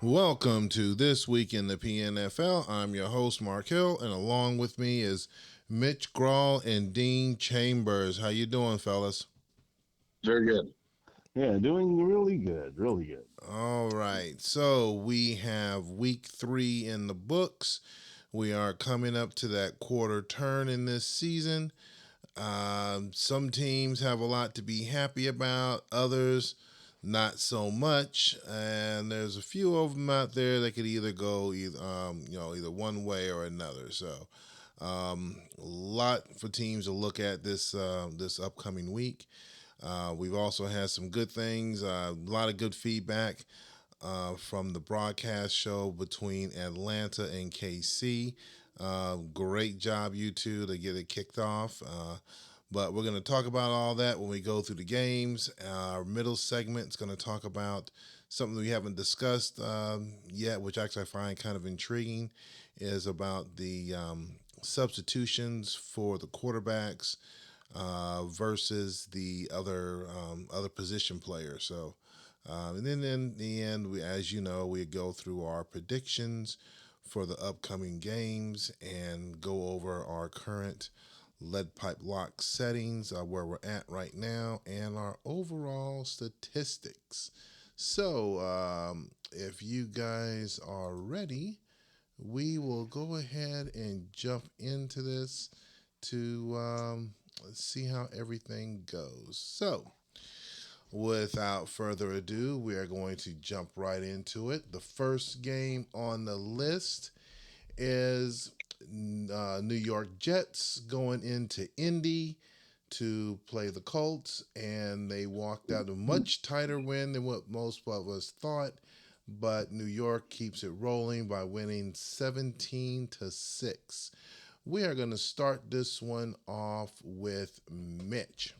Welcome to This Week in the PNFL. I'm your host, Mark Hill, and along with me is Mitch Grawl and Dean Chambers. How you doing, fellas? Very good. Yeah, doing really good, really good. All right, so we have week 3 in the books. We are coming up to that quarter turn in this season. Some teams have a lot to be happy about, others not so much, and there's a few of them out there that could either go either one way or another. So, a lot for teams to look at this upcoming week. We've also had some good things, a lot of good feedback from the broadcast show between Atlanta and KC. Great job, you two, to get it kicked off. But we're going to talk about all that when we go through the games. Our middle segment is going to talk about something we haven't discussed yet, which actually I find kind of intriguing, is about the substitutions for the quarterbacks versus the other position players. So, and then in the end, as you know, we go through our predictions for the upcoming games and go over our current lead pipe lock settings, where we're at right now, and our overall statistics. So, if you guys are ready, we will go ahead and jump into this to see how everything goes. So, without further ado, we are going to jump right into it. The first game on the list is New York Jets going into Indy to play the Colts, and they walked out a much tighter win than what most of us thought. But New York keeps it rolling by winning 17-6. We are going to start this one off with Mitch.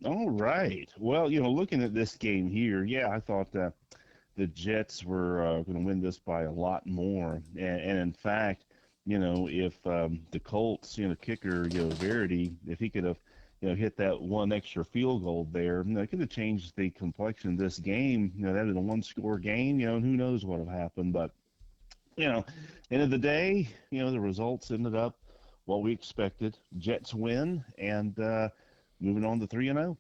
All right. Well, looking at this game here, yeah, I thought the Jets were going to win this by a lot more. And in fact, if the Colts, kicker, Verity, if he could have, hit that one extra field goal there, it could have changed the complexion of this game. That is a one-score game, and who knows what would have happened. But, end of the day, the results ended up what we expected. Jets win, and moving on to 3-0.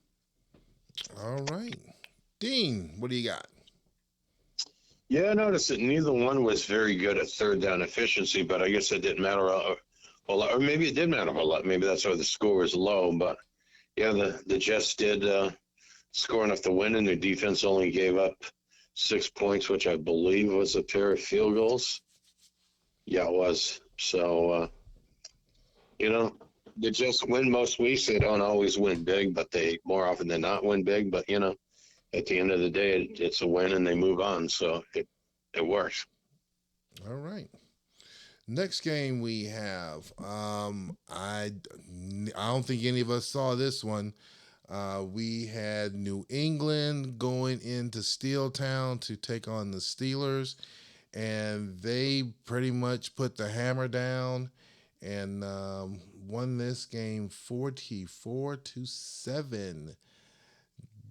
All right. Dean, what do you got? Yeah, I noticed that neither one was very good at third down efficiency, but I guess it didn't matter a lot, or maybe it did matter a lot. Maybe that's why the score was low. But yeah, the Jets did score enough to win, and their defense only gave up 6 points, which I believe was a pair of field goals. Yeah, it was. So, they just win most weeks. They don't always win big, but they more often than not win big. But, at the end of the day, it's a win and they move on. So it works. All right. Next game we have. I don't think any of us saw this one. We had New England going into Steeltown to take on the Steelers, and they pretty much put the hammer down and won this game 44-7.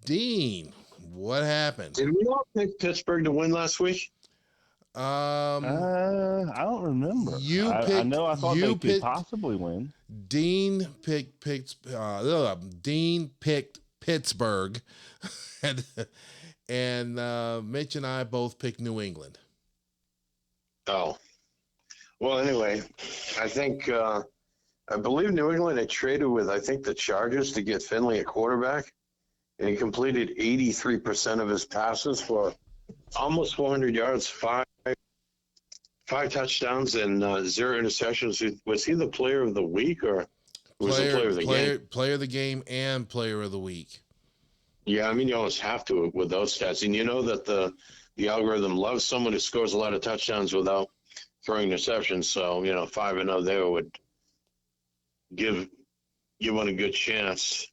Dean, what happened? Did we all pick Pittsburgh to win last week? I don't remember. You I picked. know I thought You they could picked. possibly win. Dean picked Pittsburgh, and Mitch and I both picked New England. Oh. Well, anyway, I think I believe New England had traded with, I think, the Chargers to get Finley at quarterback, and he completed 83% of his passes for almost 400 yards, five touchdowns, and 0 interceptions. Was he the player of the week, or was he the player of the game? Player of the game and player of the week. Yeah, I mean, you always have to with those stats. And you know that the algorithm loves someone who scores a lot of touchdowns without throwing interceptions. So, 5-0 there would give one a good chance.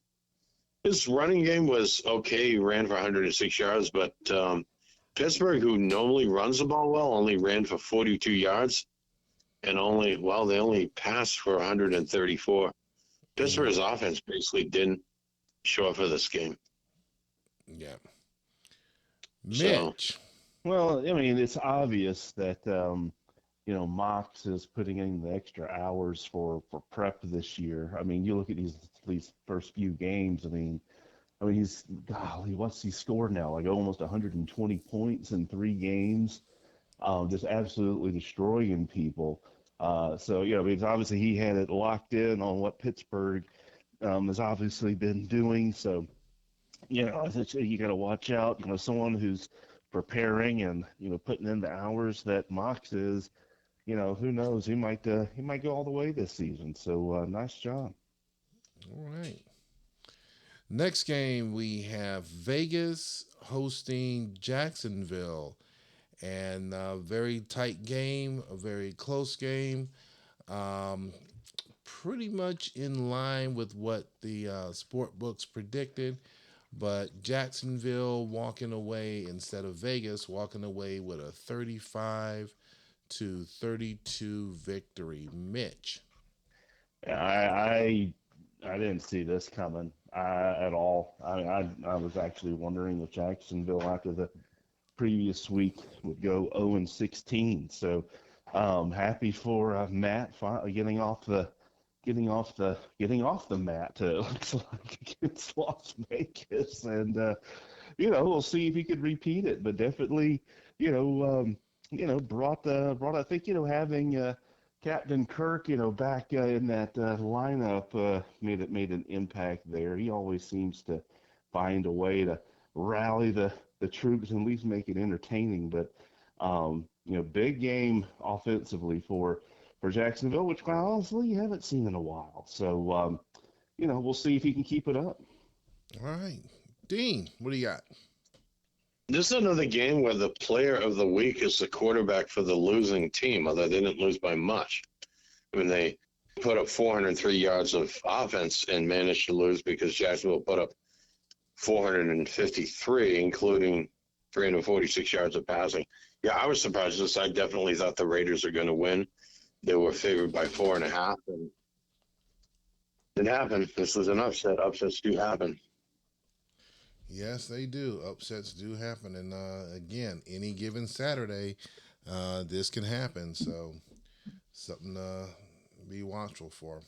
His running game was okay. He ran for 106 yards, but Pittsburgh, who normally runs the ball well, only ran for 42 yards, and they only passed for 134. Pittsburgh's offense basically didn't show up for this game. Yeah. So, Mitch. Well, I mean, it's obvious that Mox is putting in the extra hours for prep this year. I mean, you look at these first few games. I mean, he's golly, what's he scored now? Like almost 120 points in 3 games, just absolutely destroying people. So I mean, it's obviously he had it locked in on what Pittsburgh has obviously been doing. So I think you got to watch out. Someone who's preparing and putting in the hours that Mox is. Who knows? He might go all the way this season. So nice job. All right. Next game, we have Vegas hosting Jacksonville. And a very tight game, a very close game. Um, Pretty much in line with what the sport books predicted. But Jacksonville walking away instead of Vegas walking away with a 35-32 victory. Mitch. I didn't see this coming at all. I was actually wondering if Jacksonville after the previous week would go 0-16. So happy for Matt finally getting off the mat. It looks like against Las Vegas, and we'll see if he could repeat it. But definitely, brought I think having Captain Kirk back in that lineup made an impact there. He always seems to find a way to rally the troops and at least make it entertaining. But big game offensively for Jacksonville, which quite honestly you haven't seen in a while. So we'll see if he can keep it up. All right. Dean, what do you got? This is another game where the player of the week is the quarterback for the losing team, although they didn't lose by much. I mean, they put up 403 yards of offense and managed to lose because Jacksonville put up 453, including 346 yards of passing. Yeah, I was surprised this. I definitely thought the Raiders are going to win. They were favored by 4.5, and it happened. This was an upset. Upsets do happen. Yes, they do. Upsets do happen. And again, any given Saturday, this can happen. So, something to be watchful for.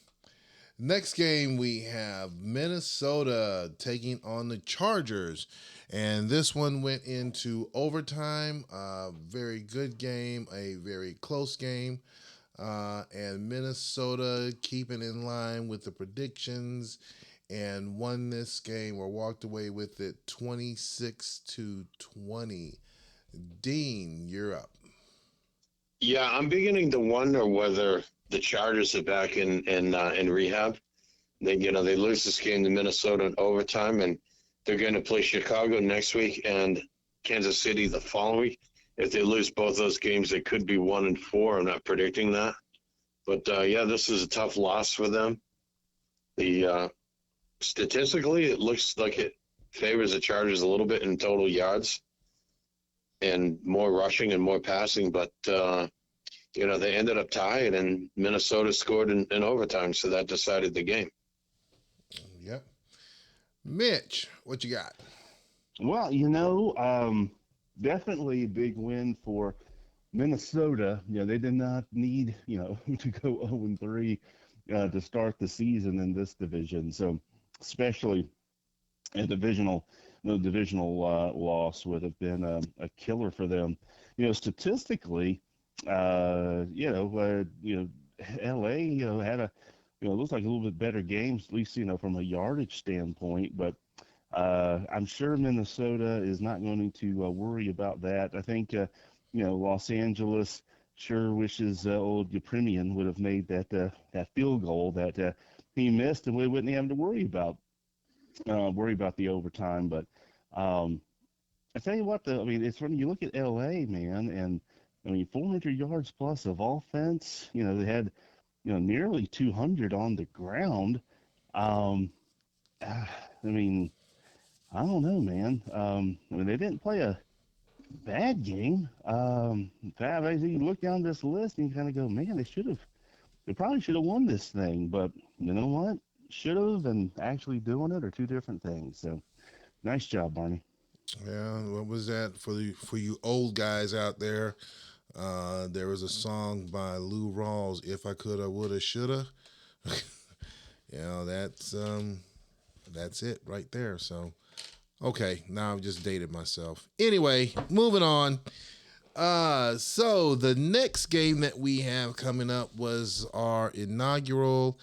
Next game, we have Minnesota taking on the Chargers. And this one went into overtime. Very good game, a very close game. And Minnesota keeping in line with the predictions and won this game or walked away with it 26-20. Dean, you're up. Yeah, I'm beginning to wonder whether the Chargers are back in rehab. They lose this game to Minnesota in overtime, and they're going to play Chicago next week and Kansas City the following week. If they lose both those games, they could be 1-4. I'm not predicting that, but this is a tough loss for them. The statistically, it looks like it favors the Chargers a little bit in total yards and more rushing and more passing, but they ended up tied, and Minnesota scored in overtime, so that decided the game. Yep. Mitch, what you got? Well, definitely a big win for Minnesota. They did not need, to go 0-3 to start the season in this division. So, especially a divisional loss would have been a killer for them. Statistically, LA, had looks like a little bit better games, at least, from a yardage standpoint. But I'm sure Minnesota is not going to worry about that. I think, Los Angeles sure wishes old Upremian would have made that field goal that he missed, and we wouldn't have to worry about the overtime. But I tell you what, though, it's when you look at LA, man, and 400 yards plus of offense. They had nearly 200 on the ground. I don't know, man. They didn't play a bad game. In fact, as you look down this list and you kind of go, man, they probably should have won this thing. But you know what? Should have and actually doing it are two different things. So nice job, Barney. Yeah, what was that for you old guys out there? There was a song by Lou Rawls, "If I Coulda, Woulda, Shoulda." That's it right there. So okay, now I've just dated myself. Anyway, moving on. So the next game that we have coming up was our inaugural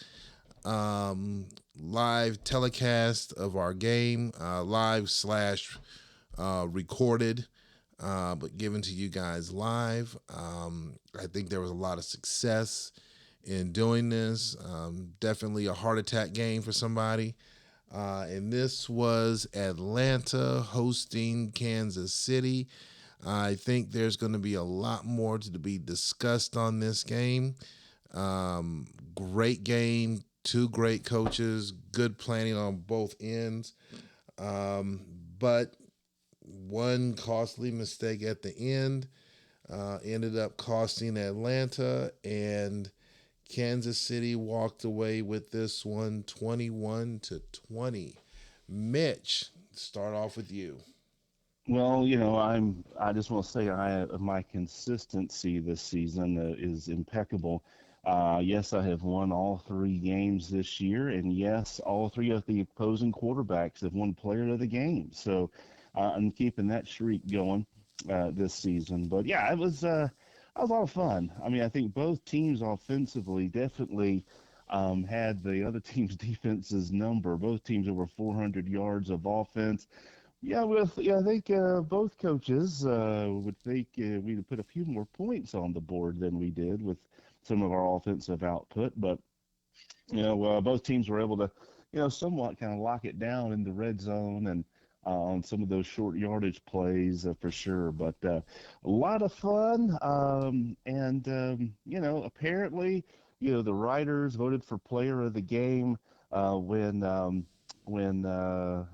um, live telecast of our game, live slash recorded, but given to you guys live. I think there was a lot of success in doing this. Definitely a heart attack game for somebody. And this was Atlanta hosting Kansas City. I think there's going to be a lot more to be discussed on this game. Great game, two great coaches, good planning on both ends. Um, but one costly mistake at the end ended up costing Atlanta, and Kansas City walked away with this one 21-20. Mitch, start off with you. Well, I just want to say my consistency this season is impeccable. Yes, I have won all three games this year, and yes, all three of the opposing quarterbacks have won Player of the Game. So I'm keeping that streak going this season. But yeah, it was a lot of fun. I mean, I think both teams offensively definitely had the other team's defense's number. Both teams over 400 yards of offense. I think both coaches would think we'd put a few more points on the board than we did with some of our offensive output. But both teams were able to, somewhat kind of lock it down in the red zone and on some of those short yardage plays for sure. But a lot of fun, and apparently, the writers voted for Player of the Game when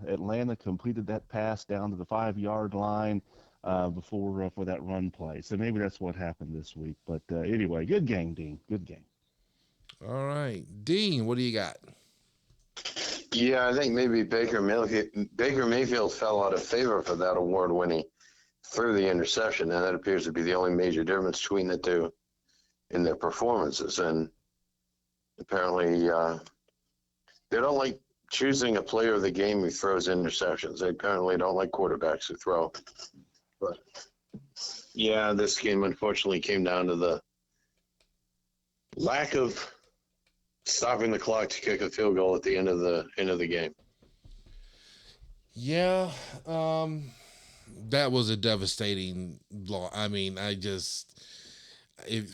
Atlanta completed that pass down to the 5 yard line before for that run play. So maybe that's what happened this week. But anyway, good game, Dean. Good game. All right, Dean, what do you got? Yeah, I think maybe Baker Mayfield fell out of favor for that award when he threw the interception, and that appears to be the only major difference between the two in their performances. And apparently, they don't like choosing a player of the game who throws interceptions. They apparently don't like quarterbacks who throw. But yeah, this game unfortunately came down to the lack of stopping the clock to kick a field goal at the end of the game. Yeah, that was a devastating loss. I mean,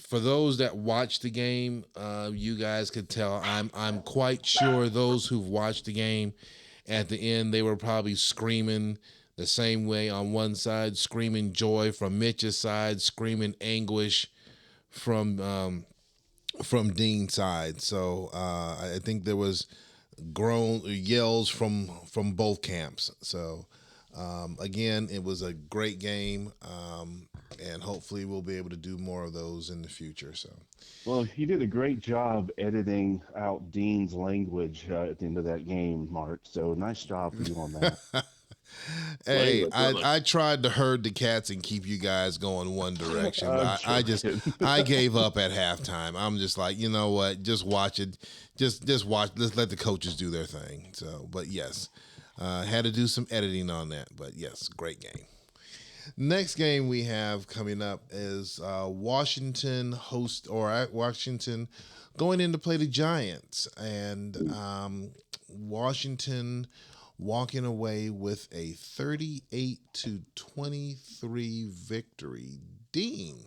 for those that watched the game, you guys could tell. I'm quite sure those who've watched the game, at the end they were probably screaming the same way on one side, screaming joy from Mitch's side, screaming anguish from Dean's side. So I think there was groan yells from both camps. So again, it was a great game, and hopefully we'll be able to do more of those in the future. So, Well, you did a great job editing out Dean's language at the end of that game, Mark. So nice job for you on that. hey, I tried to herd the cats and keep you guys going one direction, but I gave up at halftime. I'm just like, you know what, just watch it, just watch. Let's let the coaches do their thing. So, but yes, had to do some editing on that. But yes, great game. Next game we have coming up is Washington going in to play the Giants, and Washington walking away with a 38-23 victory. Dean.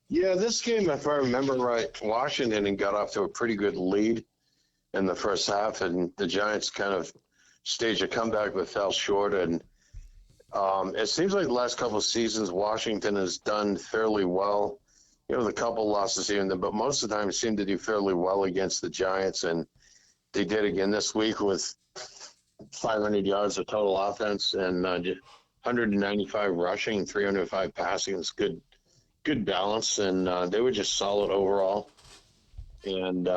Yeah, this game, if I remember right, Washington and got off to a pretty good lead in the first half, and the Giants kind of staged a comeback but fell short. And it seems like the last couple of seasons, Washington has done fairly well. The couple losses here and there, but most of the time it seemed to do fairly well against the Giants, and they did again this week with 500 yards of total offense and 195 rushing, 305 passing. It's good balance, and they were just solid overall. And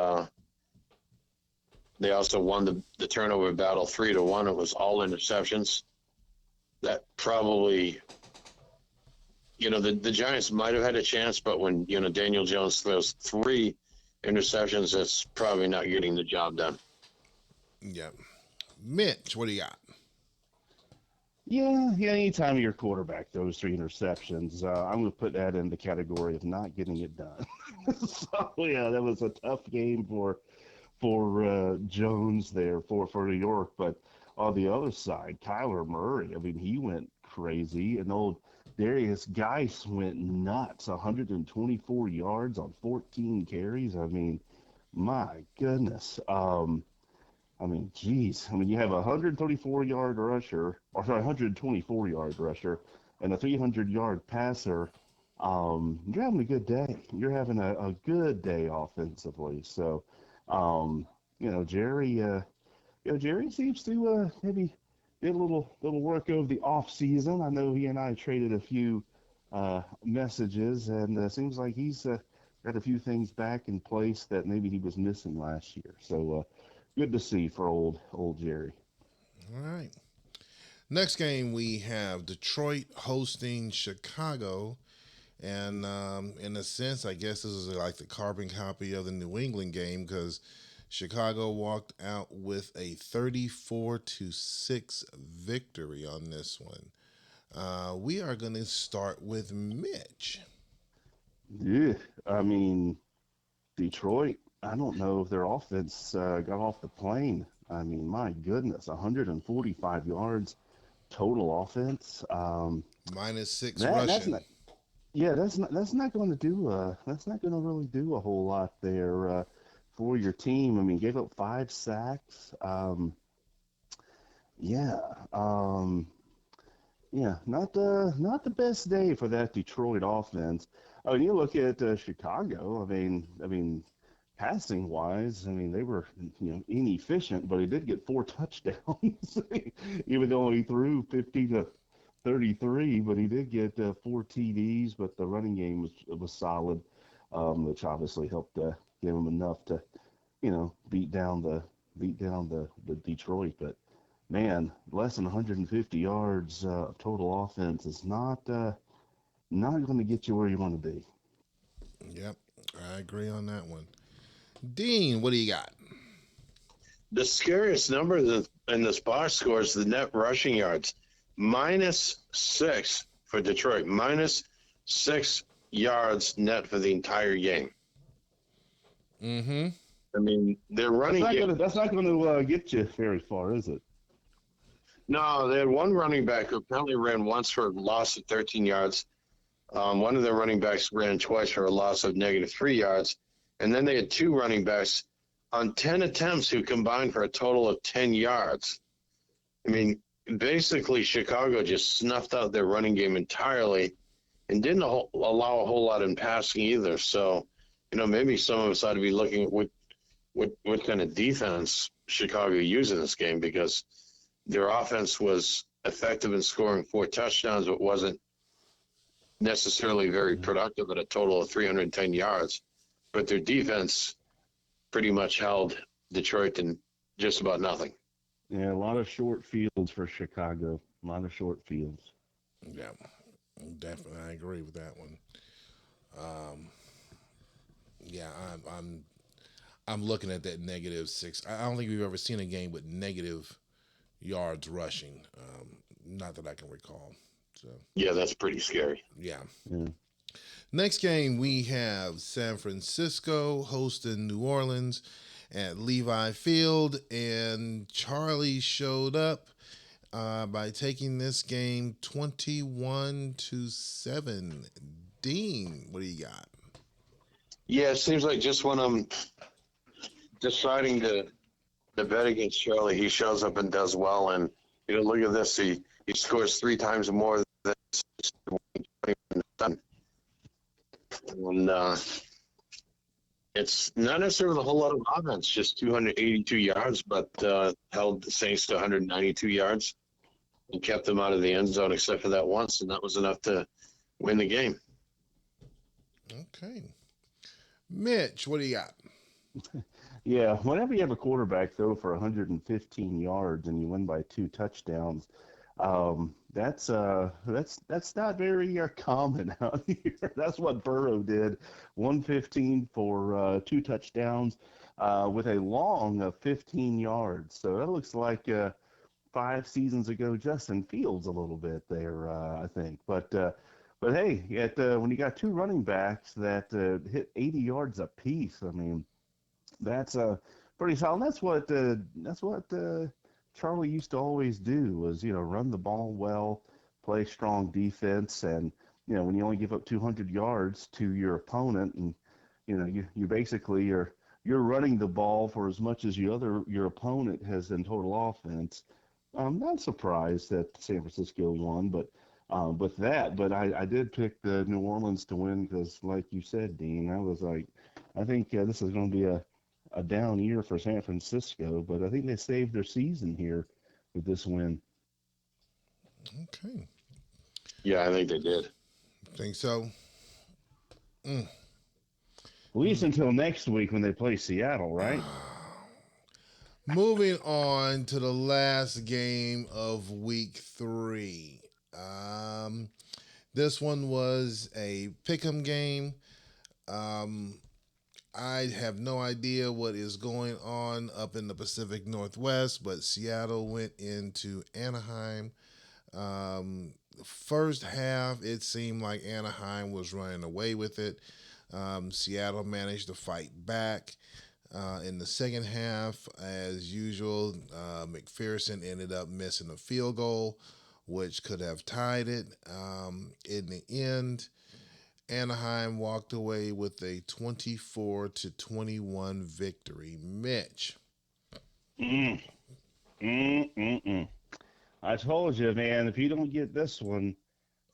they also won the turnover battle 3-1. It was all interceptions. that probably, the Giants might have had a chance, but when, Daniel Jones throws 3 interceptions, that's probably not getting the job done. Yeah. Mitch, what do you got? Yeah, anytime your quarterback throws 3 interceptions, I'm going to put that in the category of not getting it done. So, yeah, that was a tough game for Jones there for New York. But on the other side, Kyler Murray, I mean, he went crazy. And old Darius Geis went nuts, 124 yards on 14 carries. I mean, my goodness. I mean, geez. I mean, you have a 134-yard rusher, or sorry, 124-yard rusher, and a 300-yard passer. You're having a good day. You're having a good day offensively. So, um, Jerry, Jerry seems to maybe did a little work over the off season. I know he and I traded a few messages, and seems like he's got a few things back in place that maybe he was missing last year. So good to see for old Jerry. All right. Next game, we have Detroit hosting Chicago. And in a sense, I guess this is like the carbon copy of the New England game because Chicago walked out with a 34-6 victory on this one. We are going to start with Mitch. Yeah, I mean, Detroit, I don't know if their offense got off the plane. I mean, my goodness, 145 yards total offense. -6 That's rushing. not, yeah, that's not going to do that's not going to really do a whole lot there for your team. I mean, gave up 5 sacks. Yeah, um, yeah, not the best day for that Detroit offense. Oh, and you look at Chicago. I mean, passing wise, I mean they were inefficient, but he did get 4 touchdowns, even though he threw 50 to 33. But he did get 4 TDs. But the running game was solid, which obviously helped give him enough to beat down the Detroit. But man, less than 150 yards of total offense is not going to get you where you want to be. Yep, I agree on that one. Dean, what do you got? The scariest number in this box score is the net rushing yards. -6 for Detroit. -6 yards net for the entire game. Mm-hmm. I mean, their running game. That's not going to get you very far, is it? No, they had one running back who apparently ran once for a loss of 13 yards. One of their running backs ran twice for a loss of -3 yards. And then they had 2 running backs on 10 attempts who combined for a total of 10 yards. I mean, basically, Chicago just snuffed out their running game entirely and didn't allow a whole lot in passing either. So, maybe some of us ought to be looking at what kind of defense Chicago used in this game, because their offense was effective in scoring 4 touchdowns, but wasn't necessarily very productive at a total of 310 yards. But their defense pretty much held Detroit in just about nothing. Yeah, a lot of short fields for Chicago. A lot of short fields. Yeah, definitely, I agree with that one. Um, yeah, I'm looking at that -6. I don't think we've ever seen a game with negative yards rushing. Not that I can recall. So Yeah, that's pretty scary. yeah. Yeah. Next game we have San Francisco hosting New Orleans at Levi Field, and Charlie showed up by taking this game 21-7. Dean, what do you got? Yeah, it seems like just when I'm deciding to bet against Charlie, he shows up and does well. And look at this. He scores 3 times more than done. And it's not necessarily a whole lot of offense, just 282 yards, but held the Saints to 192 yards and kept them out of the end zone except for that once, and that was enough to win the game. Okay. Mitch, what do you got? Yeah, whenever you have a quarterback throw for 115 yards and you win by 2 touchdowns, That's not very common out here. That's what Burrow did, 115 for 2 touchdowns, with a long of 15 yards. So that looks like 5 seasons ago Justin Fields a little bit there, I think. But hey, when you got two running backs that hit 80 yards apiece, I mean that's pretty solid. That's what Charlie used to always do was run the ball well, play strong defense, and when you only give up 200 yards to your opponent, and you basically you're running the ball for as much as your opponent has in total offense. I'm not surprised that San Francisco won, but with that, but I did pick the New Orleans to win because, like you said, Dean, I was like, I think this is going to be a down year for San Francisco, but I think they saved their season here with this win. Okay. Yeah, I think they did. Think so? Mm. At least until next week when they play Seattle, right? Moving on to the last game of week 3. Um, this one was a pick'em game. Um, I have no idea what is going on up in the Pacific Northwest, but Seattle went into Anaheim. The first half, it seemed like Anaheim was running away with it. Seattle managed to fight back. In the second half, as usual, McPherson ended up missing a field goal, which could have tied it. In the end, Anaheim walked away with a 24-21 victory. Mitch. Mm, mm. I told you, man, if you don't get this one,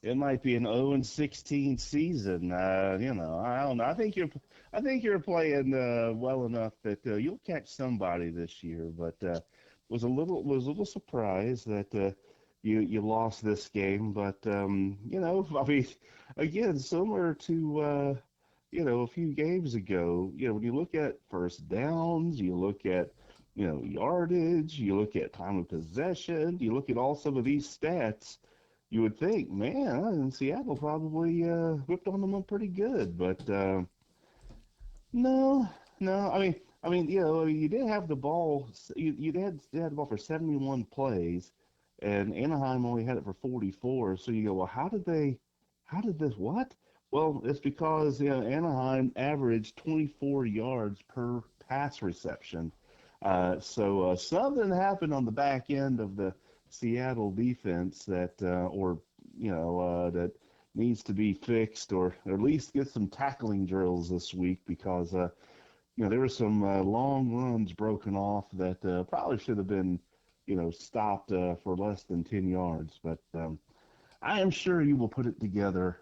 it might be an 0-16 season. I don't know. I think you're playing well enough that you'll catch somebody this year. But was a little surprised that you lost this game. But I mean, again, similar to a few games ago. When you look at first downs, you look at yardage, you look at time of possession, you look at all some of these stats, you would think, man, Seattle probably whipped on them pretty good, but no, no. I mean, you did have the ball. You had the ball for 71 plays, and Anaheim only had it for 44. So you go, well, how did this what? Well, it's because Anaheim averaged 24 yards per pass reception. So something happened on the back end of the Seattle defense that needs to be fixed, or at least get some tackling drills this week because there were some long runs broken off that probably should have been stopped for less than 10 yards. But I am sure you will put it together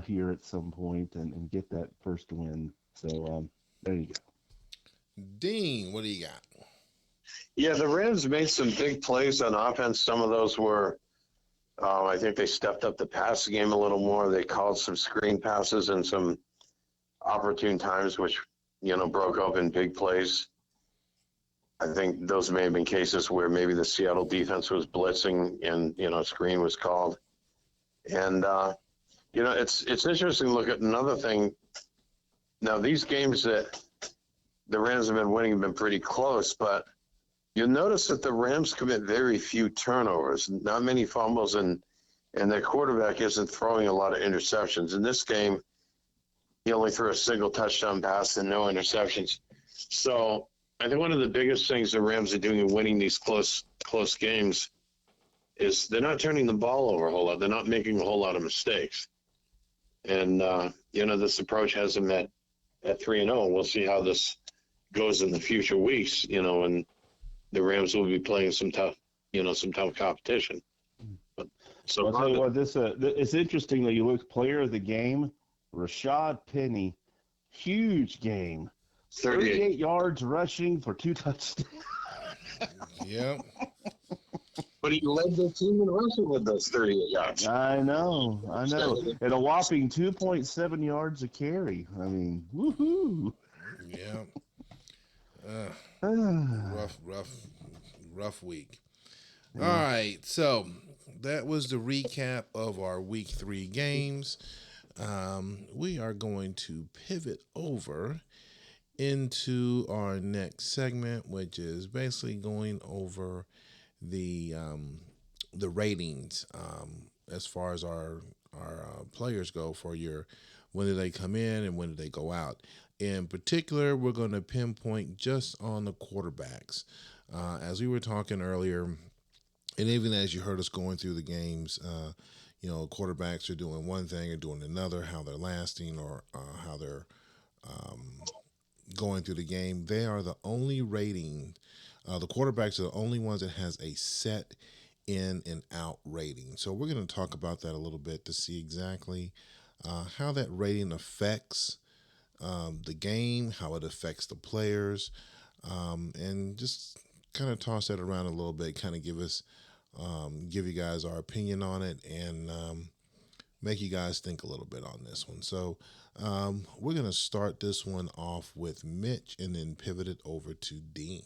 here at some point and get that first win. So there you go. Dean, what do you got? Yeah, the Rams made some big plays on offense. Some of those were, I think they stepped up the pass game a little more. They called some screen passes and some opportune times, which, broke open big plays. I think those may have been cases where maybe the Seattle defense was blitzing and, a screen was called. And, it's interesting to look at another thing. Now, these games that the Rams have been winning have been pretty close, but you'll notice that the Rams commit very few turnovers, not many fumbles, and their quarterback isn't throwing a lot of interceptions. In this game, he only threw a single touchdown pass and no interceptions. So I think one of the biggest things the Rams are doing in winning these close games is they're not turning the ball over a whole lot. They're not making a whole lot of mistakes. And, this approach has them at 3-0. We'll see how this goes in the future weeks, and the Rams will be playing some tough competition. But so I'll tell you what, it's interesting that you look player of the game, Rashad Penny, huge game, 38 yards rushing for 2 touchdowns. Yep. But he led the team in rushing with those 38 yards. I know. And a whopping 2.7 yards a carry. I mean, woohoo. Yep. Rough week. All right. So that was the recap of our week 3 games. We are going to pivot over into our next segment, which is basically going over the ratings as far as our players go for your when do they come in and when do they go out. In particular, we're going to pinpoint just on the quarterbacks. As we were talking earlier, and even as you heard us going through the games, quarterbacks are doing one thing or doing another, how they're lasting or how they're going through the game. They are the only rating. The quarterbacks are the only ones that has a set in and out rating. So we're going to talk about that a little bit to see exactly how that rating affects the game, how it affects the players, and just kind of toss that around a little bit, kind of give you guys our opinion on it, and make you guys think a little bit on this one. So we're going to start this one off with Mitch and then pivot it over to Dean.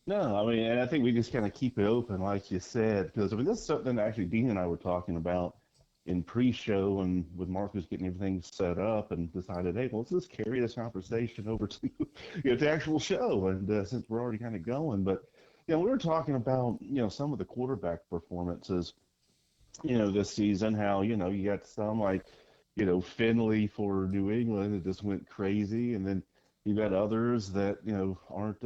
No, I mean, and I think we just kind of keep it open, like you said, because I mean, this is something that actually Dean and I were talking about in pre-show, and with Marcus getting everything set up, and decided, hey, well, let's just carry this conversation over to the actual show, and since we're already kind of going, but we were talking about some of the quarterback performances, this season, how you got some like Finley for New England that just went crazy, and then you got others that aren't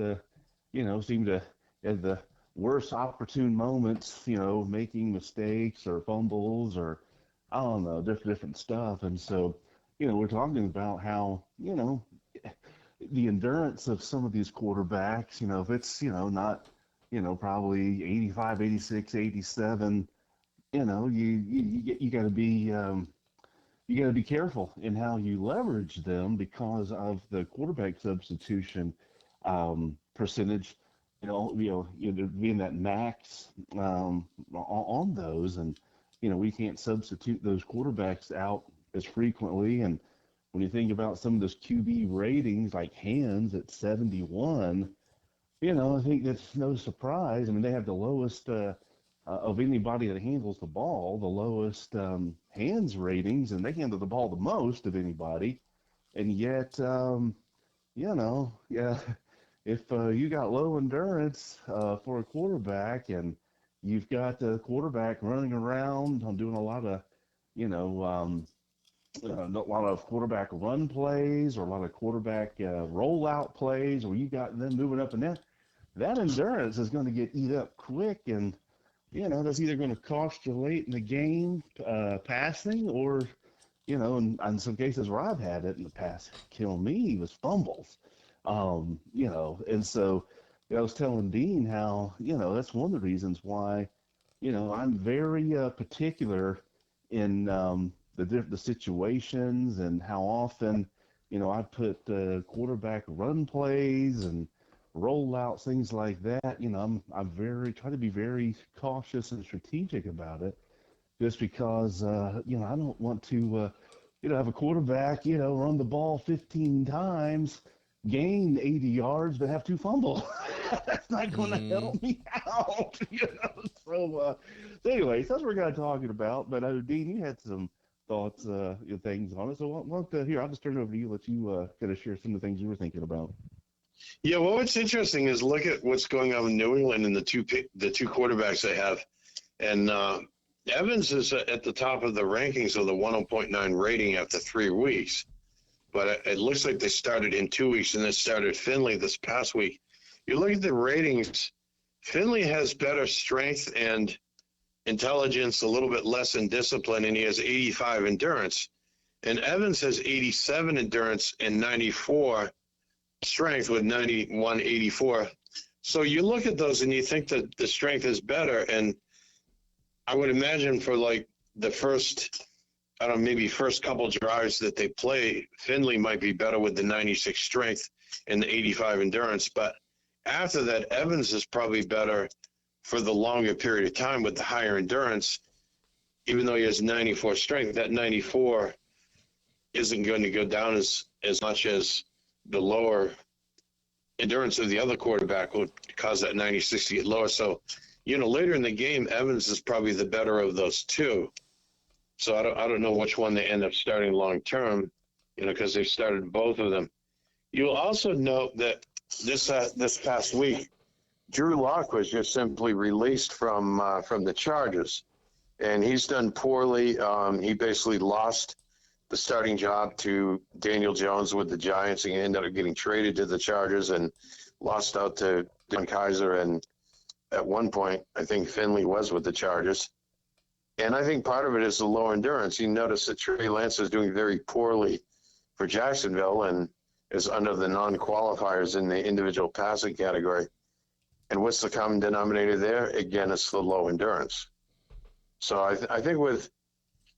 seem to at the worst opportune moments, making mistakes or fumbles or I don't know, different stuff. And so, we're talking about how, the endurance of some of these quarterbacks, if it's, not, probably 85, 86, 87, you got to be careful in how you leverage them because of the quarterback substitution percentage, being that max on those, and we can't substitute those quarterbacks out as frequently. And when you think about some of those QB ratings, like Hands at 71, I think that's no surprise. I mean, they have the lowest of anybody that handles the ball, the lowest hands ratings, and they handle the ball the most of anybody. And yet, yeah, if you got low endurance for a quarterback, and you've got the quarterback running around on doing a lot of, a lot of quarterback run plays or a lot of quarterback rollout plays, where you got them moving up and down, that endurance is going to get eat up quick, and that's either going to cost you late in the game passing, or in some cases where I've had it in the past, kill me was fumbles. And so I was telling Dean how, that's one of the reasons why, I'm very particular in the situations and how often, I put quarterback run plays and rollouts, things like that. I'm try to be very cautious and strategic about it, just because, I don't want to, have a quarterback, run the ball 15 times, gain 80 yards, but have 2 fumbles. That's not going to help me out, So, anyways, that's what we're kind of talking about. But Dean, you had some thoughts, things on it. So, here, I'll just turn it over to you, let you kind of share some of the things you were thinking about. Yeah, well, what's interesting is look at what's going on in New England and the two quarterbacks they have, and Evans is at the top of the rankings of the 100.9 rating after 3 weeks. But it looks like they started in 2 weeks, and then started Finley this past week. You look at the ratings, Finley has better strength and intelligence, a little bit less in discipline, and he has 85 endurance. And Evans has 87 endurance and 94 strength with 91, 84. So you look at those and you think that the strength is better. And I would imagine for like the first couple drives that they play, Finley might be better with the 96 strength and the 85 endurance. But after that, Evans is probably better for the longer period of time with the higher endurance. Even though he has 94 strength, that 94 isn't going to go down as much as the lower endurance of the other quarterback would cause that 96 to get lower. So later in the game, Evans is probably the better of those two. So I don't know which one they end up starting long term, because they started both of them. You'll also note that this past week, Drew Lock was just simply released from the Chargers, and he's done poorly. He basically lost the starting job to Daniel Jones with the Giants, and he ended up getting traded to the Chargers and lost out to Dan Kaiser, and at one point, I think Finley was with the Chargers. And I think part of it is the low endurance. You notice that Trey Lance is doing very poorly for Jacksonville and is under the non-qualifiers in the individual passing category. And what's the common denominator there? Again, it's the low endurance. So I think with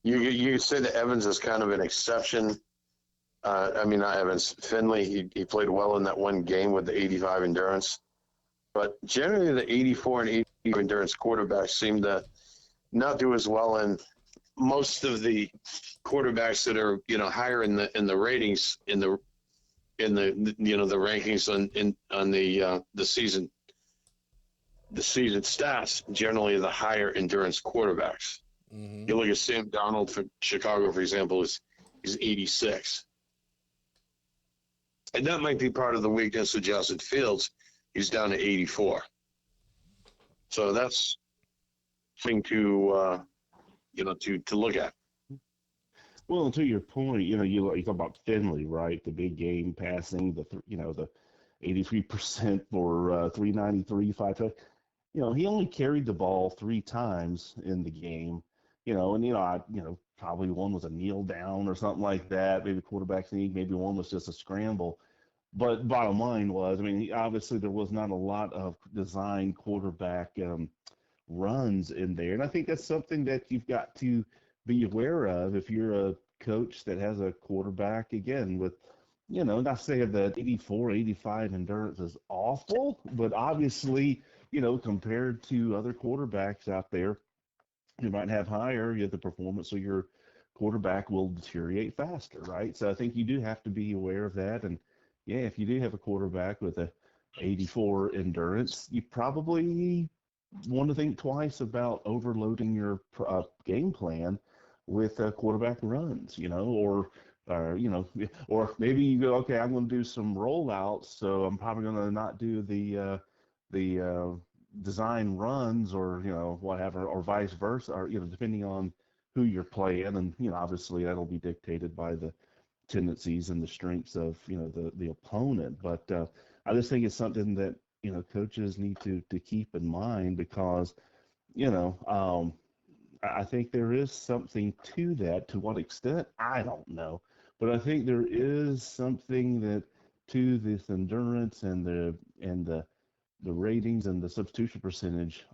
you could say that Evans is kind of an exception. Not Evans. Finley, he played well in that one game with the 85 endurance. But generally, the 84 and 85 endurance quarterbacks seem to not do as well. And most of the quarterbacks that are higher in the ratings in the rankings on the season stats generally the higher endurance quarterbacks. Mm-hmm. You look at Sam Darnold for Chicago, for example, he's 86. And that might be part of the weakness of Justin Fields. He's down to 84. So that's thing to look at. Well, to your point, you talk about Finley, right? The big game passing, the 83% for 393, 5 touchdowns. He only carried the ball 3 times in the game. Probably one was a kneel down or something like that. Maybe quarterback sneak. Maybe one was just a scramble. But bottom line was, obviously there was not a lot of design quarterback runs in there. And I think that's something that you've got to be aware of if you're a coach that has a quarterback, again, with, not saying that 84, 85 endurance is awful, but obviously, compared to other quarterbacks out there, you might have higher, the performance of your quarterback will deteriorate faster, right? So I think you do have to be aware of that. And yeah, if you do have a quarterback with a 84 endurance, you probably want to think twice about overloading your game plan with quarterback runs, or maybe you go, okay, I'm going to do some rollouts, so I'm probably going to not do the design runs or whatever, or vice versa, or depending on who you're playing, and obviously that'll be dictated by the tendencies and the strengths of the opponent. But I just think it's something that coaches need to keep in mind, because I think there is something to that. To what extent, I don't know, but I think there is something that to this endurance and the ratings and the substitution percentage,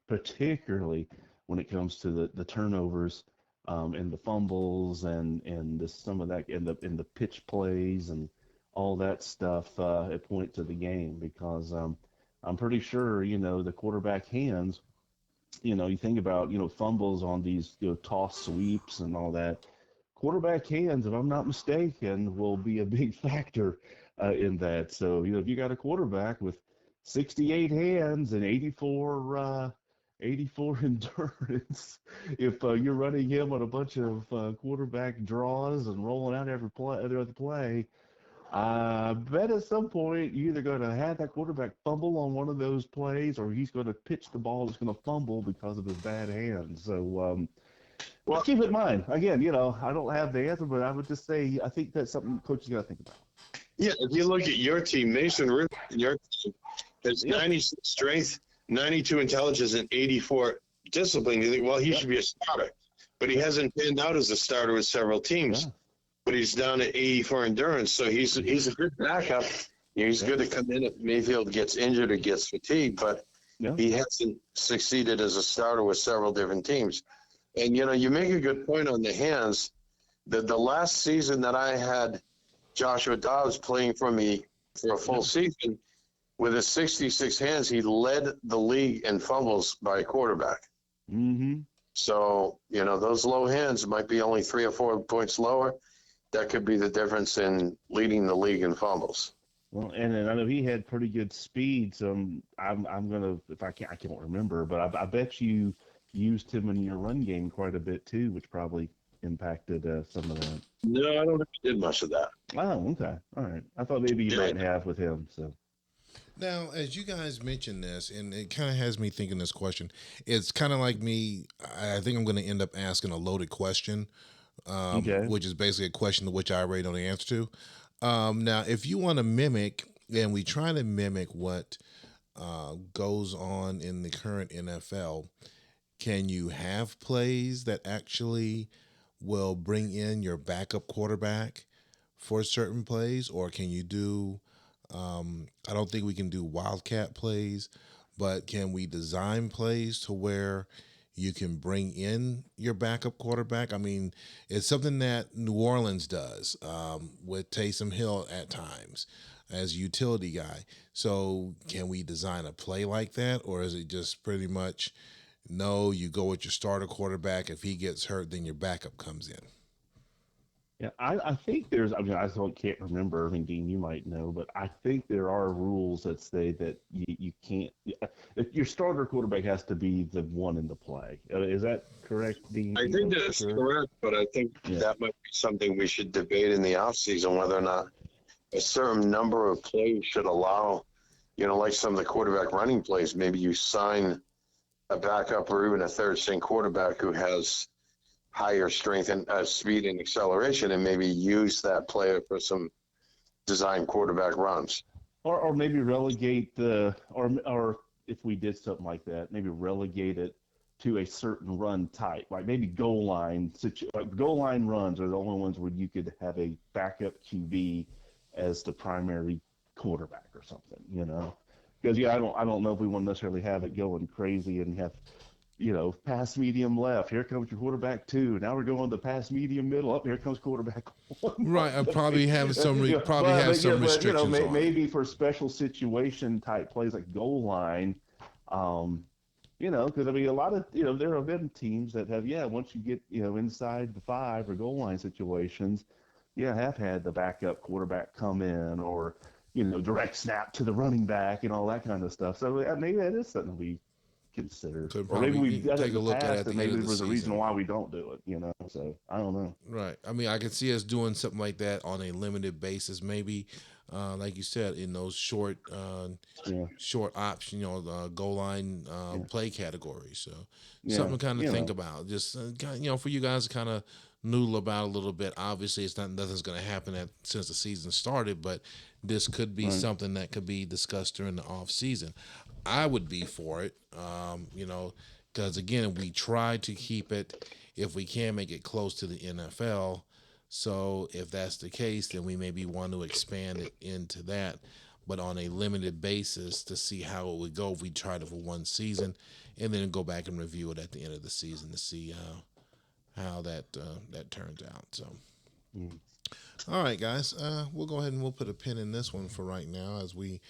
particularly when it comes to the turnovers and the fumbles and some of that in the pitch plays and all that stuff at points of the game, because I'm pretty sure the quarterback hands. You think about fumbles on these toss sweeps and all that. Quarterback hands, if I'm not mistaken, will be a big factor in that. So if you got a quarterback with 68 hands and 84 endurance, if you're running him on a bunch of quarterback draws and rolling out every other play, I bet at some point you're either going to have that quarterback fumble on one of those plays, or he's going to pitch the ball that's going to fumble because of his bad hands. So, well, keep it in mind. Again, I don't have the answer, but I would just say I think that's something coaches got to think about. Yeah, if you look at your team, Mason Rivers, your team has 96 strength, 92 intelligence, and 84 discipline. You think, well, he should be a starter, but he hasn't panned out as a starter with several teams. Yeah. But he's down at 84 endurance, so he's a good backup. He's good to come in if Mayfield gets injured or gets fatigued, but he hasn't succeeded as a starter with several different teams. And, you make a good point on the hands. The last season that I had Joshua Dobbs playing for me for a full season, with his 66 hands, he led the league in fumbles by a quarterback. Mm-hmm. So, those low hands might be only 3 or 4 points lower. That could be the difference in leading the league in fumbles. Well, and then I know he had pretty good speed, so I'm gonna if I can't remember, but I bet you used him in your run game quite a bit too, which probably impacted some of that. No, I don't think we did much of that. Oh, okay, all right. I thought maybe you Yeah, might have with him. So Now, as you guys mentioned this, and it kind of has me thinking this question, it's kind of like me. I think I'm going to end up asking a loaded question, okay, which is basically a question to which I already know the answer to. Now, if you want to mimic, and we try to mimic what goes on in the current NFL, can you have plays that actually will bring in your backup quarterback for certain plays, or can you do? I don't think we can do wildcat plays, but can we design plays to where you can bring in your backup quarterback? I mean, it's something that New Orleans does with Taysom Hill at times as a utility guy. So, can we design a play like that, or is it just pretty much no? You go with your starter quarterback. If he gets hurt, then your backup comes in. yeah, I think there's I mean I don't can't remember. I mean, Dean, you might know, but I think there are rules that say that you can't. If your starter quarterback has to be the one in the play. Is that correct, Dean? I You think know for that's sure. correct, but I think Yeah. that might be something we should debate in the offseason, whether or not a certain number of plays should allow, like some of the quarterback running plays, maybe you sign a backup or even a third string quarterback who has higher strength and speed and acceleration, and maybe use that player for some design quarterback runs. Or maybe relegate or if we did something like that, maybe relegate it to a certain run type, like maybe like goal line runs are the only ones where you could have a backup QB as the primary quarterback or something, because yeah, I don't know if we want to necessarily have it going crazy and have pass medium left. Here comes your quarterback two. Now we're going to pass medium middle. Up here comes quarterback one. Right. I probably have some probably have some restrictions on it. Maybe for special situation type plays like goal line, um, because I mean a lot of there have been teams that have once you get inside the five or goal line situations, have had the backup quarterback come in or direct snap to the running back and all that kind of stuff. So maybe that is something we consider. Could Or maybe we've probably done it take in a the look past at and the end maybe of there the was a reason season. why we don't do it. So I don't know. Right. I mean, I can see us doing something like that on a limited basis, maybe, like you said, in those Yeah, short option, goal line yeah, play categories. So yeah. something to kind of think about. Just for you guys to kind of noodle about a little bit. Obviously, it's not nothing's going to happen since the season started, but this could be Right. something that could be discussed during the off season. I would be for it. Because again, we try to keep it if we can make it close to the NFL. So if that's the case, then we maybe want to expand it into that, but on a limited basis to see how it would go if we tried it for one season, and then go back and review it at the end of the season to see how that turns out. So, Mm. all right, guys, we'll go ahead and we'll put a pin in this one for right now as we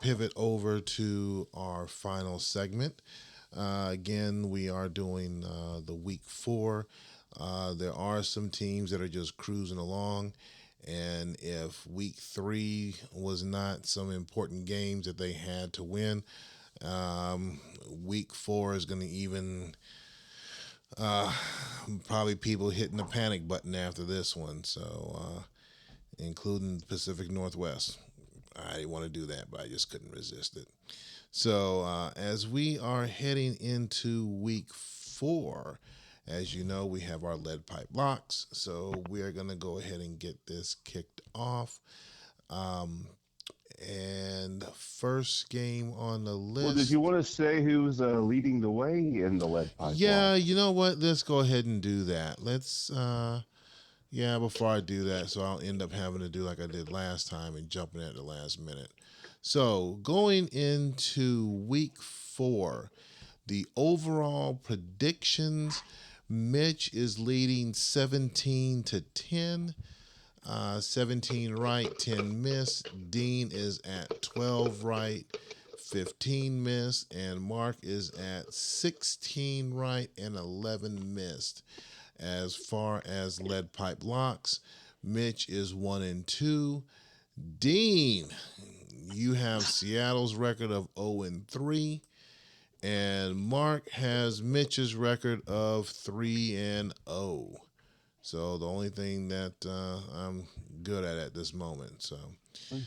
pivot over to our final segment. Again, we are doing the week 4. There are some teams that are just cruising along. And if week 3 was not some important games that they had to win, week 4 is going to even uh, probably people hitting the panic button after this one. So, including the Pacific Northwest. I didn't want to do that, but I just couldn't resist it. So, as we are heading into week 4, as you know, we have our lead pipe locks. So, we're going to go ahead and get this kicked off. Um, and the first game on the Well, did list. you want to say who's leading the way in the lead pipe Yeah, locks? you know what? Let's go ahead and do that. Yeah, before I do that, so I'll end up having to do like I did last time and jumping at the last minute. So going into week 4, the overall predictions, Mitch is leading 17-10. 17 right, 10 miss. Dean is at 12 right, 15 missed. And Mark is at 16 right and 11 missed. As far as lead pipe locks, Mitch is 1-2. Dean, you have Seattle's record of 0-3, and Mark has Mitch's record of 3-0. So the only thing that I'm good at this moment. So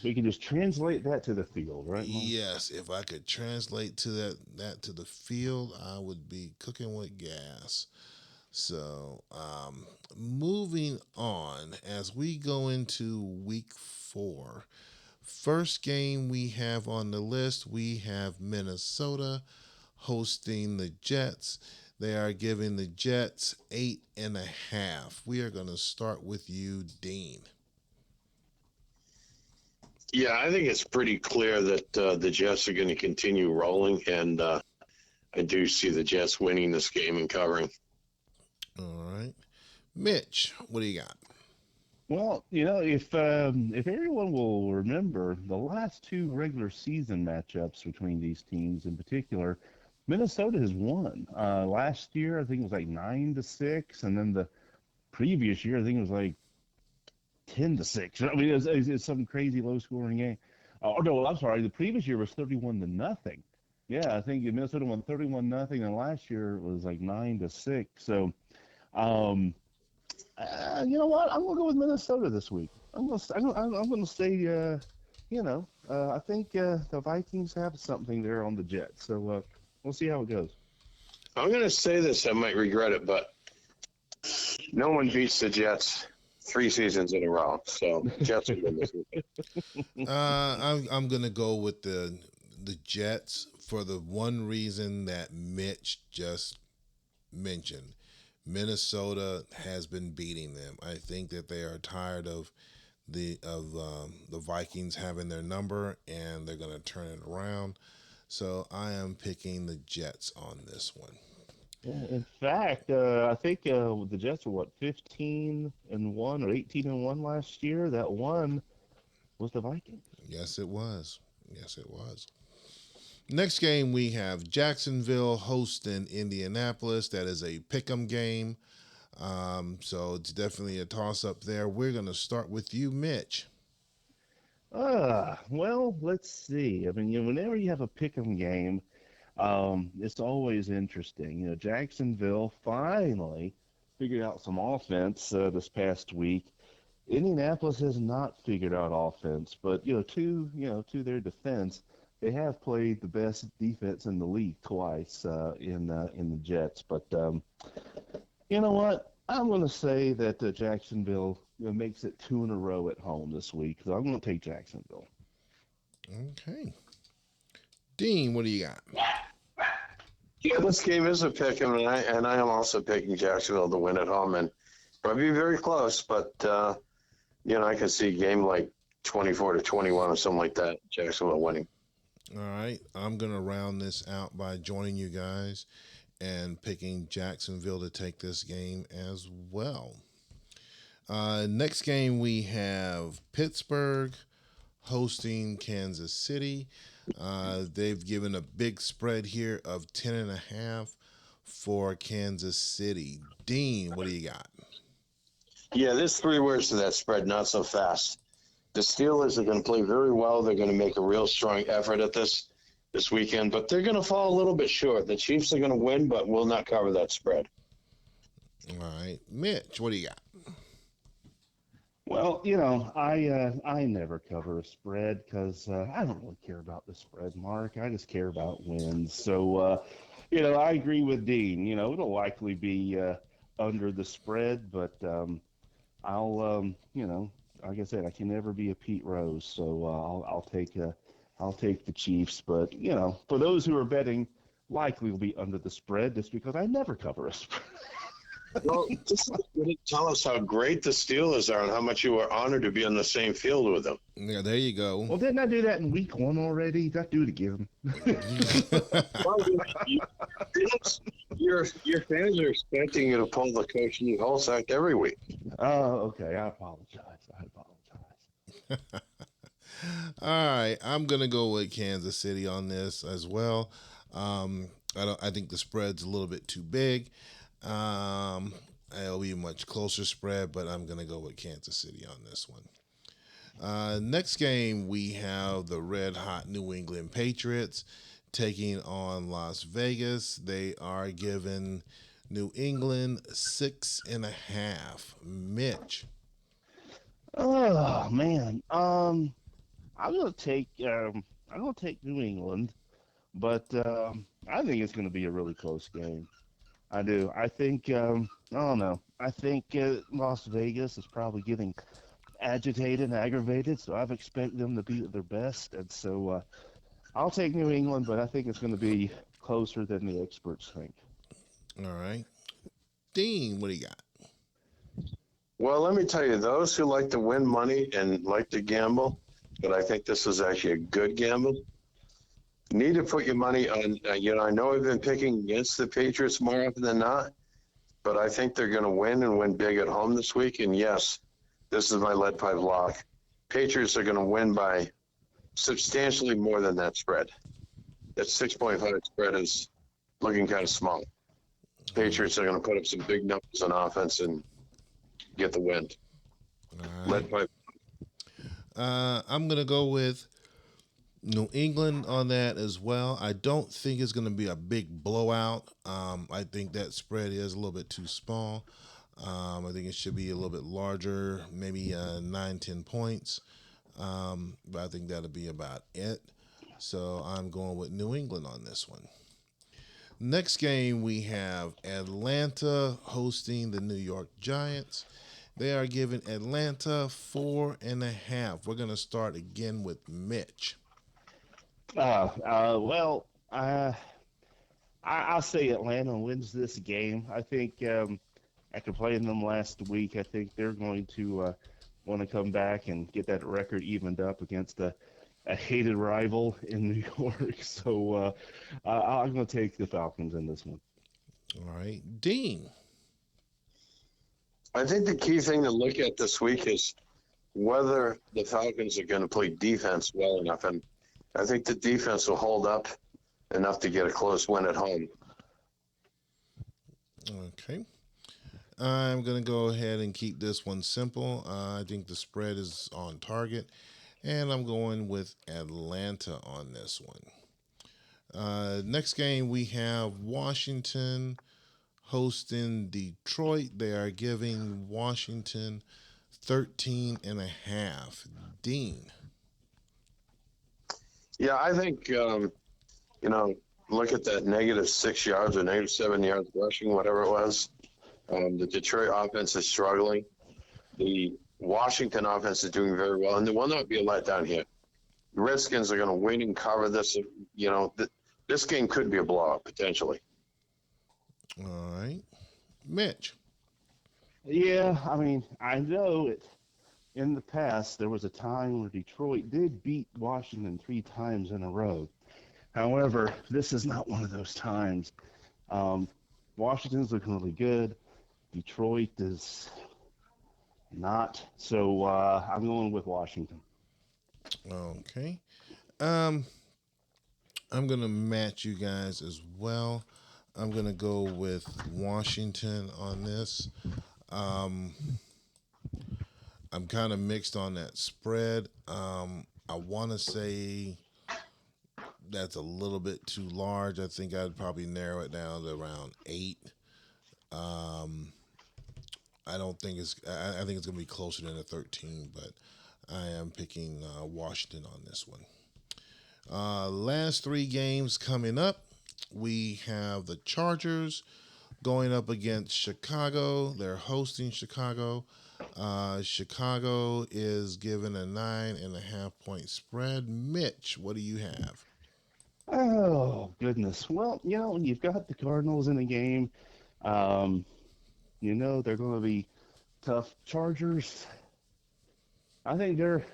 We can just translate that to the field, right, Mark? yes, if I could translate to that to the field, I would be cooking with gas. So moving on as we go into week 4. First game we have on the list, we have Minnesota hosting the Jets. They are giving the Jets 8.5. We are going to start with you, Dean. Yeah, I think it's pretty clear that the Jets are going to continue rolling, and I do see the Jets winning this game and covering. All right. Mitch, what do you got? Well, if everyone will remember, the last two regular season matchups between these teams, in particular, Minnesota has won. Last year, I think it was like 9-6, and then the previous year, I think it was like 10-6. I mean, it's some crazy low scoring game. Oh no, I'm sorry. The previous year was 31-0. Yeah, I think Minnesota won 31-0, and last year it was like 9-6. So, um, you know what? I'm gonna go with Minnesota this week. I'm gonna say, I think the Vikings have something there on the Jets. So we'll see how it goes. I'm going to say this, I might regret it, but no one beats the Jets 3 seasons in a row. So Jets will win this week. I'm gonna go with the Jets for the one reason that Mitch just mentioned. Minnesota has been beating them. I think that they are tired of the Vikings having their number, and they're going to turn it around. So I am picking the Jets on this one. Yeah, in fact, I think the Jets were what 15-1 or 18-1 last year. That one was the Vikings. Yes, it was. Yes, it was. Next game we have Jacksonville hosting Indianapolis. That is a pick'em game. So it's definitely a toss up there. We're going to start with you, Mitch. Well, let's see. I mean, whenever you have a pick'em game, it's always interesting. Jacksonville finally figured out some offense this past week. Indianapolis has not figured out offense, but to their defense, they have played the best defense in the league twice in the Jets. But you know what? I'm going to say that Jacksonville makes it 2 in a row at home this week. So I'm going to take Jacksonville. Okay. Dean, what do you got? Yeah, this game is a pick, and I am also picking Jacksonville to win at home, and probably very close. But I can see a game like 24-21 or something like that. Jacksonville winning. All right. I'm going to round this out by joining you guys and picking Jacksonville to take this game as well. Next game we have Pittsburgh hosting Kansas City. They've given a big spread here of 10.5 for Kansas City. Dean, what do you got? Yeah, there's 3 words to that spread, not so fast. The Steelers are going to play very well. They're going to make a real strong effort at this weekend, but they're going to fall a little bit short. The Chiefs are going to win, but will not cover that spread. All right. Mitch, what do you got? Well, I never cover a spread because I don't really care about the spread, Mark. I just care about wins. So, I agree with Dean. It'll likely be under the spread, but like I said, I can never be a Pete Rose, so I'll take the Chiefs. But for those who are betting, likely will be under the spread just because I never cover a spread. Well, just tell us how great the Steelers are and how much you were honored to be on the same field with them. Yeah, there you go. Well, didn't I do that in week 1 already? Did I do it again? Well, your fans are expecting you to pull the Coach Lee Holsack every week. Oh, okay. I apologize. All right, I'm gonna go with Kansas City on this as well. I think the spread's a little bit too big. It'll be a much closer spread, but I'm gonna go with Kansas City on this one. Next game, we have the red hot New England Patriots taking on Las Vegas. They are giving New England 6.5. Mitch. Oh man, I'm gonna take New England, but I think it's gonna be a really close game. I do. I think I don't know. I think Las Vegas is probably getting agitated and aggravated, so I expect them to be at their best, and so I'll take New England, but I think it's going to be closer than the experts think. All right. Dean, what do you got? Well, let me tell you, those who like to win money and like to gamble, but I think this is actually a good gamble, need to put your money on. I know I've been picking against the Patriots more often than not, but I think they're going to win and win big at home this week. And yes, this is my lead pipe lock. Patriots are going to win by substantially more than that spread. That 6.5 spread is looking kind of small. Patriots are going to put up some big numbers on offense and get the win. All right. Lead pipe. I'm going to go with New England on that as well. I don't think it's going to be a big blowout. I think that spread is a little bit too small. I think it should be a little bit larger, maybe 9, 10 points. But I think that'll be about it. So I'm going with New England on this one. Next game, we have Atlanta hosting the New York Giants. They are giving Atlanta 4.5. We're going to start again with Mitch. I'll say Atlanta wins this game. I think after playing them last week, I think they're going to want to come back and get that record evened up against a hated rival in New York. So I'm going to take the Falcons in this one. All right. Dean. I think the key thing to look at this week is whether the Falcons are going to play defense well enough. And I think the defense will hold up enough to get a close win at home. Okay. I'm going to go ahead and keep this one simple. I think the spread is on target, and I'm going with Atlanta on this one. Next game, we have Washington hosting Detroit. They are giving Washington 13.5. Dean. Yeah, I think, look at that -6 yards or -7 yards rushing, whatever it was. The Detroit offense is struggling. The Washington offense is doing very well, and there will not be a letdown here. The Redskins are going to win and cover this. This game could be a blowout, potentially. All right. Mitch. Yeah, I mean, I know it. In the past, there was a time where Detroit did beat Washington 3 times in a row. However, this is not one of those times. Washington's looking really good. Detroit is not. So I'm going with Washington. Okay. I'm going to match you guys as well. I'm going to go with Washington on this. I'm kind of mixed on that spread. I want to say that's a little bit too large. I think I'd probably narrow it down to around 8. I don't think it's. I think it's going to be closer than a 13, but I am picking Washington on this one. Last 3 games coming up, we have the Chargers going up against Chicago. They're hosting Chicago. Chicago is given a 9.5 point spread. Mitch, what do you have? Oh, goodness. Well, when you've got the Cardinals in the game, they're going to be tough. Chargers, I think they're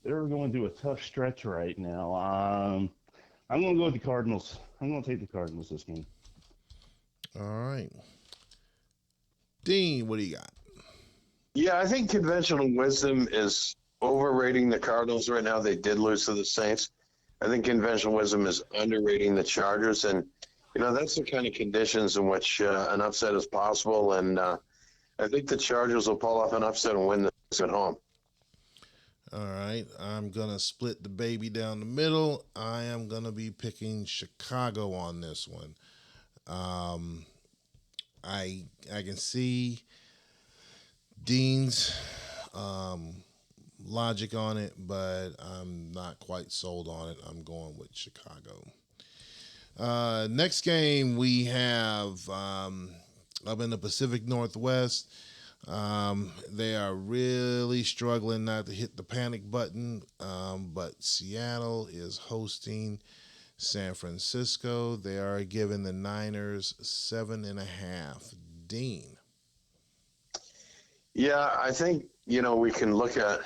going through a tough stretch right now. I'm going to go with the Cardinals. I'm going to take the Cardinals this game. All right. Dean, what do you got? Yeah, I think conventional wisdom is overrating the Cardinals right now. They did lose to the Saints. I think conventional wisdom is underrating the Chargers, and that's the kind of conditions in which an upset is possible. And I think the Chargers will pull off an upset and win this at home. All right, I'm gonna split the baby down the middle. I am gonna be picking Chicago on this one. Um, I can see Dean's um, logic on it, but I'm not quite sold on it. I'm going with Chicago. Next game we have up in the Pacific Northwest. They are really struggling not to hit the panic button, but Seattle is hosting San Francisco. They are giving the Niners 7.5. Dean. Yeah, I think, we can look at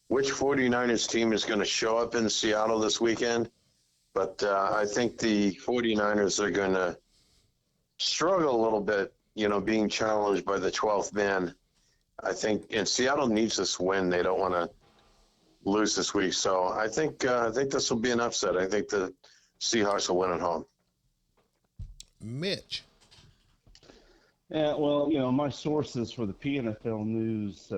which 49ers team is going to show up in Seattle this weekend. But I think the 49ers are going to struggle a little bit, being challenged by the 12th man. I think, and Seattle needs this win. They don't want to lose this week. So I think this will be an upset. I think the Seahawks will win at home. Mitch. Yeah, well, my sources for the PNFL news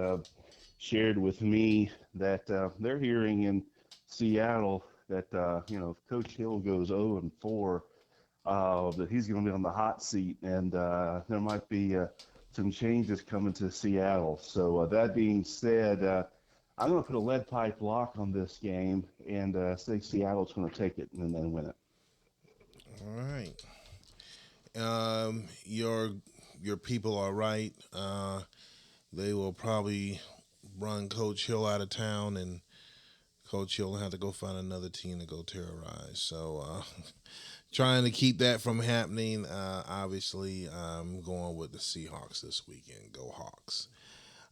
shared with me that they're hearing in Seattle that if Coach Hill goes 0-4, that he's going to be on the hot seat, and there might be some changes coming to Seattle. So that being said, I'm going to put a lead pipe lock on this game and say Seattle's going to take it and then win it. All right. Your people are right. They will probably run Coach Hill out of town, and Coach Hill will have to go find another team to go terrorize. So, trying to keep that from happening. Obviously, I'm going with the Seahawks this weekend. Go Hawks.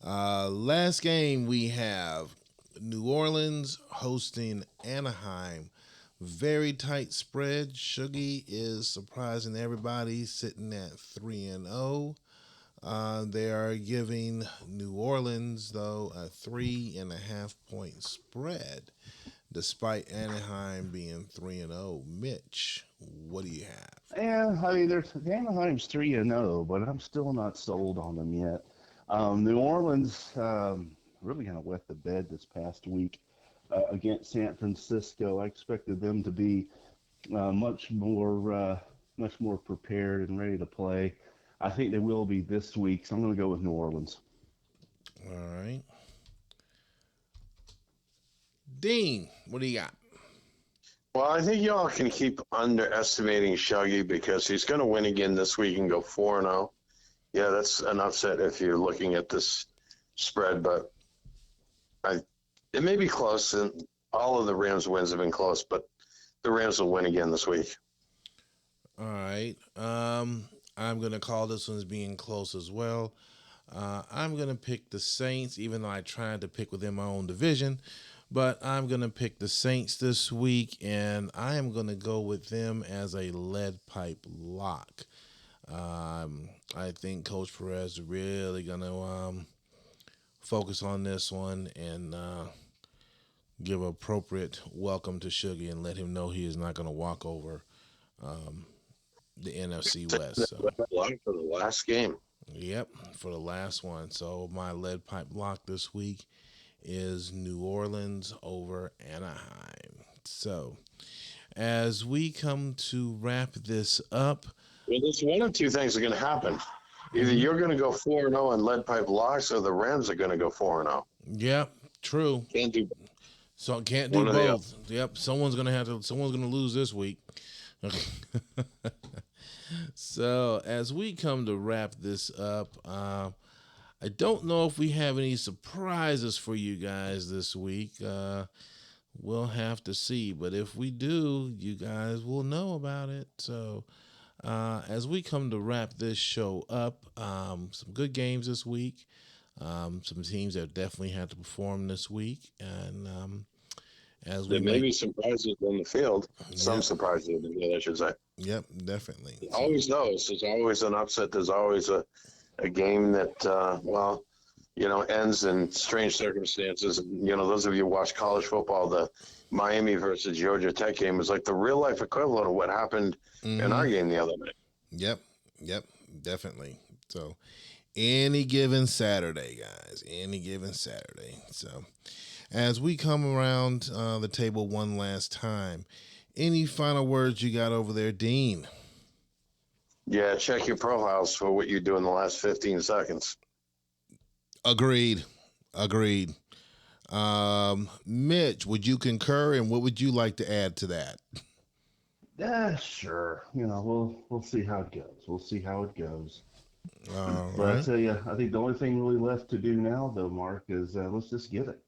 Last game we have New Orleans hosting Anaheim. Very tight spread. Shuggy is surprising everybody, sitting at 3-0. They are giving New Orleans, though, a 3.5-point spread, despite Anaheim being 3-0. Mitch, what do you have? Yeah, I mean, Anaheim's 3-0, but I'm still not sold on them yet. New Orleans really kind of wet the bed this past week against San Francisco. I expected them to be much more prepared and ready to play. I think they will be this week, so I'm going to go with New Orleans. All right. Dean, what do you got? Well, I think y'all can keep underestimating Shuggy because he's going to win again this week and go 4-0. Yeah, that's an upset if you're looking at this spread, but it may be close, and all of the Rams wins have been close, but the Rams will win again this week. All right. I'm going to call this one as being close as well. I'm going to pick the Saints, even though I tried to pick within my own division. But I'm going to pick the Saints this week, and I am going to go with them as a lead pipe lock. I think Coach Perez is really going to focus on this one and give appropriate welcome to Shuggy and let him know he is not going to walk over the NFC West. So. For the last game. Yep, for the last one. So my lead pipe lock this week is New Orleans over Anaheim. So as we come to wrap this up. Well, there's one of two things are going to happen. Either you're going to go 4-0 on lead pipe locks, or the Rams are going to go 4-0. Yep, true. Can't do. So can't do both. Yep, someone's going to lose this week. So as we come to wrap this up, I don't know if we have any surprises for you guys this week. We'll have to see, but if we do, you guys will know about it. So as we come to wrap this show up, some good games this week, some teams that definitely had to perform this week, and there may be surprises on the field. Some surprises on the field, I should say. Yep, definitely. Always those. There's always an upset. There's always a game that, ends in strange circumstances. Those of you who watch college football, the Miami versus Georgia Tech game was like the real life equivalent of what happened in our game the other night. Yep, definitely. So any given Saturday, guys, any given Saturday. So As we come around the table one last time, any final words you got over there, Dean? Yeah, check your profiles for what you do in the last 15 seconds. Agreed. Agreed. Mitch, would you concur, and what would you like to add to that? Yeah, sure. We'll see how it goes. We'll see how it goes. All But I right. tell you, I think the only thing really left to do now, though, Mark, is let's just get it.